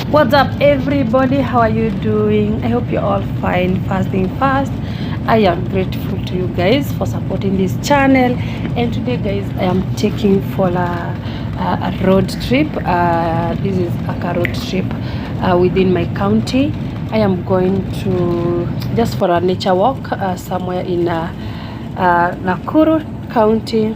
What's up, everybody? How are you doing? I hope you're all fine. Fasting fast. I am grateful to you guys for supporting this channel, and today guys I am taking for a road trip. This is a road trip within my county. I am going to just for a nature walk somewhere in Nakuru County,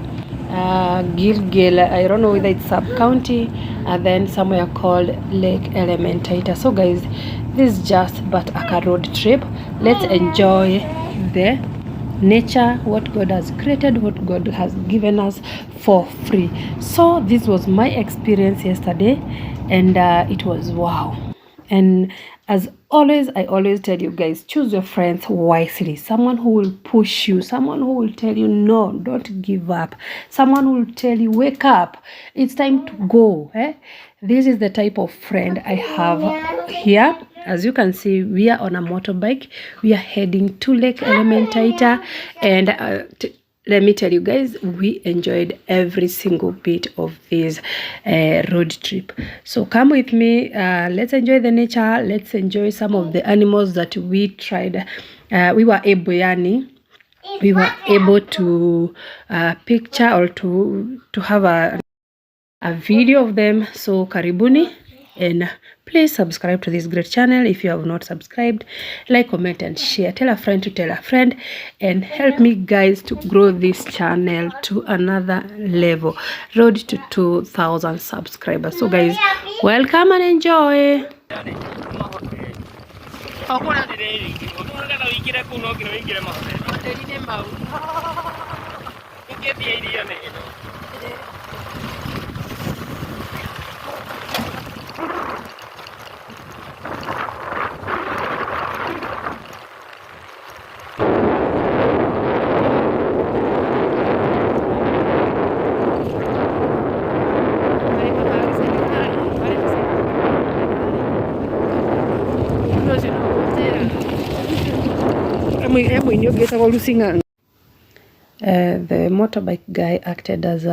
Gilgil, I don't know whether it's sub-county, and then somewhere called Lake Elementaita. So guys, this is just but a road trip. Let's enjoy the nature, what God has created, what God has given us for free. So this was my experience yesterday, and it was wow. And as always, I always tell you guys, choose your friends wisely. Someone who will push you, someone who will tell you no, don't give up, someone who will tell you wake up, it's time to go. This is the type of friend I have here. As you can see, we are on a motorbike. We are heading to Lake Elementaita, and let me tell you guys, we enjoyed every single bit of this road trip. So come with me, let's enjoy the nature, let's enjoy some of the animals that we tried. We were able to picture or to have a video of them. So karibuni, and please subscribe to this great channel if you have not subscribed. Like, comment and share. Tell a friend to tell a friend, and help me guys to grow this channel to another level, road to 2,000 subscribers. So guys, welcome and enjoy. The motorbike guy acted as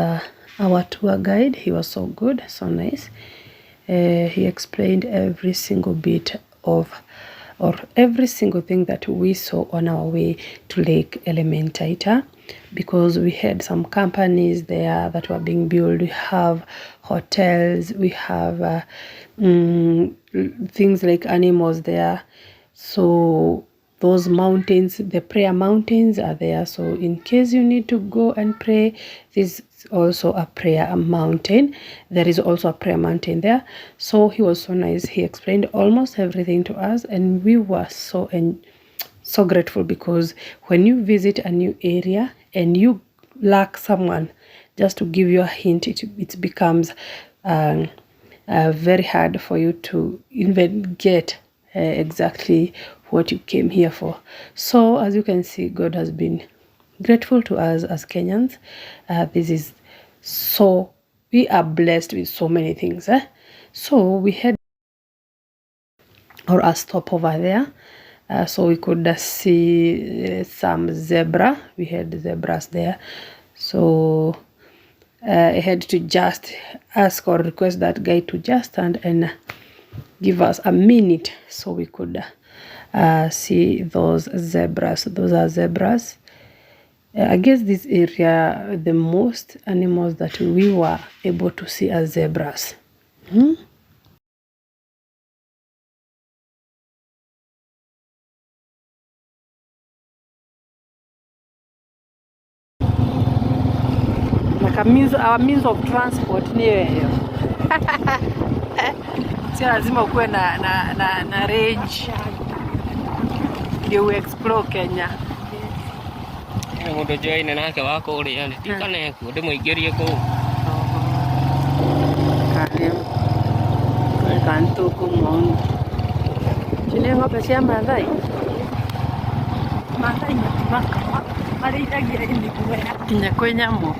our tour guide. He was so good, so nice. He explained every single bit of, or every single thing that we saw on our way to Lake Elementaita, because we had some companies there that were being built. We have hotels, we have things like animals there. So those mountains, the prayer mountains are there. So in case you need to go and pray, this is also a prayer mountain. There is also a prayer mountain there. So he was so nice. He explained almost everything to us, and we were so grateful, because when you visit a new area and you lack someone just to give you a hint, it becomes very hard for you to even get exactly what you came here for. So as you can see, God has been grateful to us as Kenyans. This is so, we are blessed with so many things. So we had a stop over there, so we could see some zebra. We had zebras there, so I had to just ask or request that guy to just stand and give us a minute so we could see those zebras. Those are zebras. I guess this area, the most animals that we were able to see are zebras. Like our means of transport niyo hiyo. Sio lazima ukuwe na range ndio we explore Kenya. Mundu joine nake wako uri yani tikane ku ndimuingirie ku kantu kumon chine ngope cia Maathai matimaka marĩithagia ini nginya kwĩ nyamũ.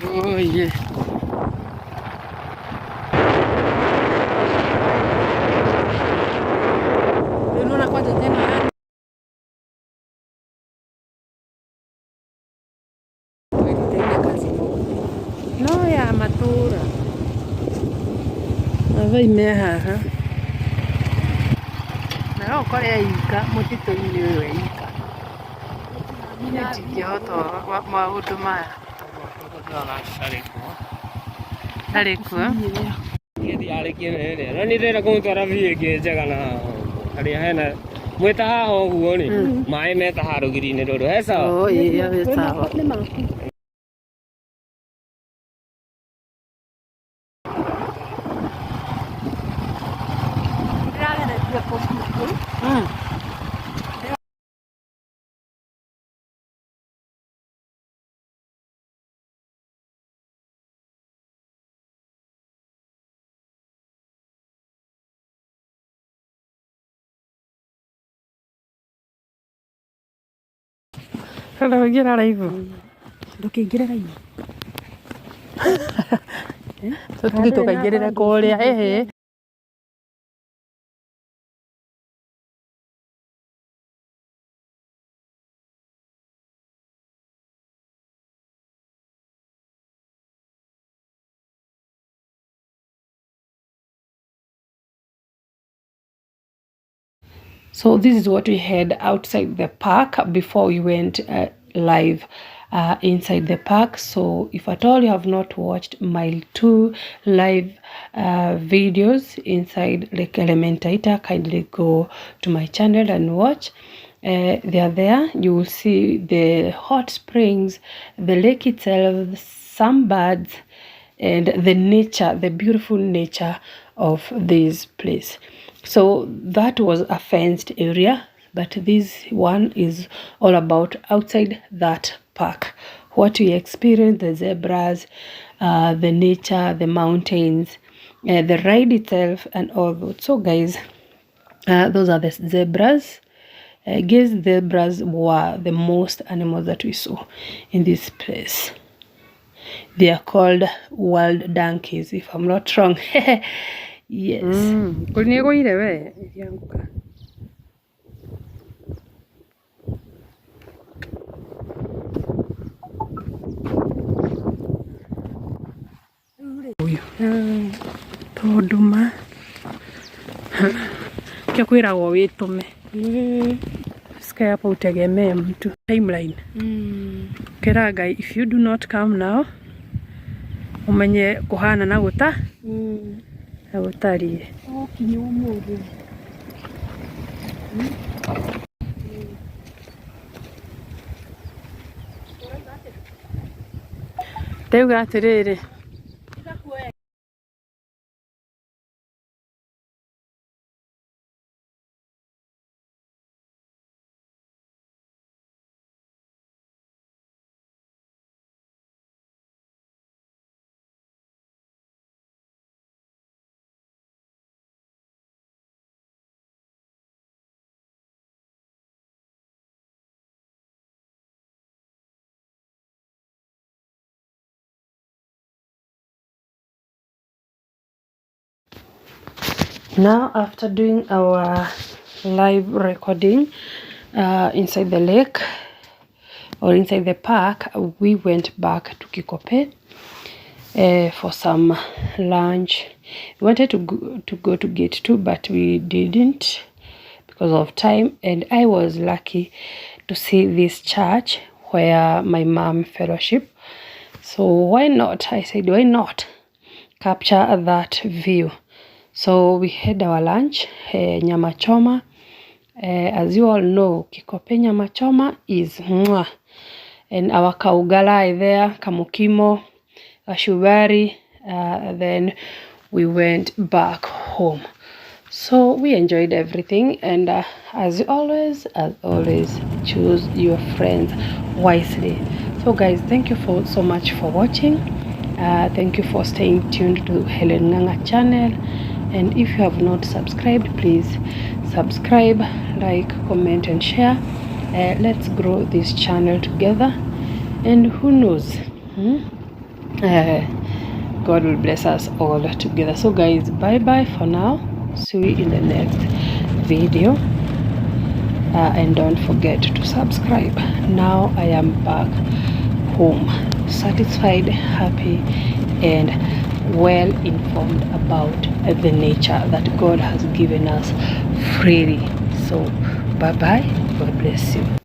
Oh yeah. Unaona kwanza tena no ya matura vaime haha na ukore ika mutito-ini uyu ika ndingĩhota maũndũ maya ndarĩ kuo no nĩ ndĩrenda kũmũtwara biũ ĩngĩ njega na harĩa hena mwĩta haha ũguo nĩ maĩ meta haha rũgiri-inĩ rũrũ he sawa ĩ sawa Hello, ingira live. Ndũkĩingĩre live. Tũthiĩ tũkaingĩrĩra kũrĩa ehe. So this is what we had outside the park before we went live inside the park. So if at all you have not watched my 2 live videos inside Lake Elementaita, kindly go to my channel and watch. They are there. You will see the hot springs, the lake itself, some birds, and the nature, the beautiful nature of this place. So that was a fenced area, but this one is all about outside that park. What we experienced, the zebras, the nature, the mountains, the ride itself, and all that. So guys, those are the zebras. I guess zebras were the most animals that we saw in this place. They are called wild donkeys, if I'm not wrong. Yes. Kunigũire we yanguka. Uyu. Tonduma. Kia kwĩragwo wĩtũme. Sky hapa utegemee mtu. Timeline. Kĩra if you do not come now, umenye kuhana na guta. Na gutarie. Okinye umuthi. Teuga atiriri. Now, after doing our live recording inside the lake or inside the park, we went back to Kikope for some lunch. We wanted to go to Gate 2, but we didn't because of time. And I was lucky to see this church where my mom fellowship. So why not? I said, why not capture that view? So we had our lunch, nyama choma. As you all know, Kikope nyama choma is mwah. And our kaugalai there, kamukimo, ashubari. Then we went back home. So we enjoyed everything. And as always, choose your friends wisely. So guys, thank you so much for watching. Thank you for staying tuned to Helen Nganga channel. And if you have not subscribed, please subscribe, like, comment and share. Let's grow this channel together, and who knows, God will bless us all together. So guys, bye bye for now. See you in the next video, and don't forget to subscribe. Now I am back home, satisfied, happy, and well informed about the nature that God has given us freely. So bye bye, God bless you.